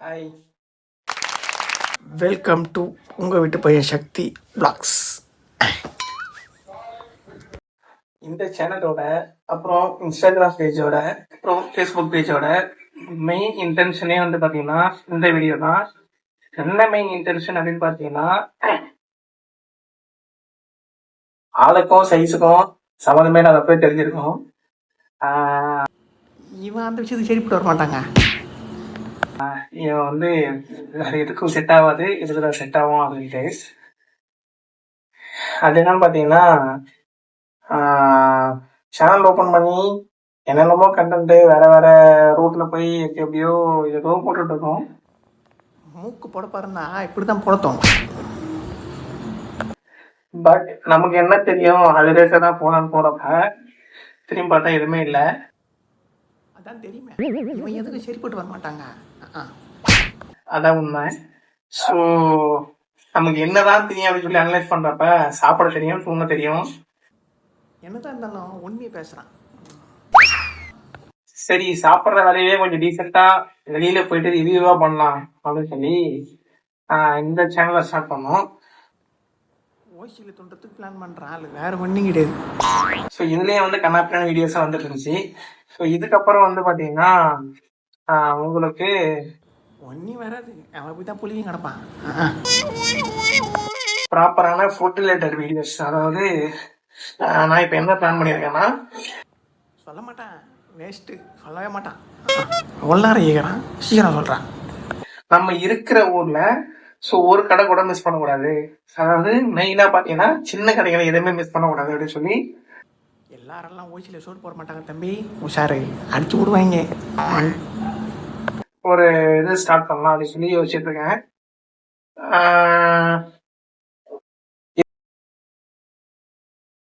Hi, welcome to உங்கள் வீட்டு பையன் சக்தி பிளாக்ஸ். இந்த சேனலோட அப்புறம் இன்ஸ்டாகிராம் பேஜோட அப்புறம் ஃபேஸ்புக் பேஜோட மெயின் இன்டென்ஷனே வந்து பார்த்தீங்கன்னா இந்த வீடியோ தான். என்ன மெயின் இன்டென்ஷன் அப்படின்னு பார்த்தீங்கன்னா, ஆளுக்கும் சைஸுக்கும் சம்மந்தமே நான் போய் தெரிஞ்சிருக்கோம். இவன் அந்த விஷயத்துக்கு சரிப்பட்டு வர மாட்டாங்க. இவன் வந்து எதுக்கும் செட் ஆகாது, எதுக்கு செட் ஆகும் அப்படின்ட்டு. அது என்னன்னு பார்த்தீங்கன்னா, சேனல் ஓப்பன் பண்ணி என்னென்னமோ கண்டென்ட்டு வேற வேற ரூட்ல போய் எப்படியோ ஏதோ போட்டுட்டு இருக்கோம். மூக்கு போட பாருன்னா இப்படி தான் போடத்தோம். பட் நமக்கு என்ன தெரியும், அது ரேஸை தான் போனான்னு போறப்ப திரும்பி பார்த்தா எதுவுமே இல்லை. அதான் தெரியுமே, இவன் எதுக்கும் சரிப்பட்டு வர மாட்டாங்க. அதான் உண்மை. ஸோ நமக்கு என்னதான் தெரியும் அப்படின்னு சொல்லி அனலைஸ் பண்றப்ப சாப்பிட தெரியும், தூங்க தெரியும், என்னதான் இருந்தாலும் உண்மையை பேசுறான். சரி, சாப்பிட்ற வேலையே கொஞ்சம் டீசெண்டா வெளியில போயிட்டு ரிவ்யூவா பண்ணலாம் அப்படின்னு சொல்லி இந்த சேனலை ஸ்டார்ட் பண்ணோம். ஓசியில் தோன்றதுக்கு பிளான் பண்ணுறான் ஆள், வேற ஒன்றும் கிடையாது. ஸோ இதுலேயே வந்து கண்ணாப்பியான வீடியோஸாக வந்துட்டு இருந்துச்சு. ஸோ இதுக்கப்புறம் வந்து பார்த்தீங்கன்னா உங்களுக்கு ஒன்றும் வராது, அவன் போய் தான் புளியும் கிடப்பான். ப்ராப்பரான ஃபுட் ரிலேட்டட் வீடியோஸ். அதாவது நான் இப்போ என்ன பிளான் பண்ணியிருக்கேன்னா, சொல்ல மாட்டேன், வேஸ்ட்டு, சொல்லவே மாட்டான், அவ்வளோ நேரம் கேட்குறான், சீக்கிரம் சொல்கிறான். நம்ம இருக்கிற ஊரில் ஸோ ஒரு கடை கூட மிஸ் பண்ணக்கூடாது. அதாவது மெயினாக பார்த்தீங்கன்னா சின்ன கடைகளை எதுவுமே மிஸ் பண்ணக்கூடாது அப்படின்னு சொல்லி எல்லாரெல்லாம் ஓசியில் சோறு போட மாட்டாங்க தம்பி, உஷாரு, அடிச்சு விடுவாங்க. ஒரு இது ஸ்டார்ட் பண்ணலாம் அப்படின்னு சொல்லி யோசிச்சுட்டு இருக்கேன்.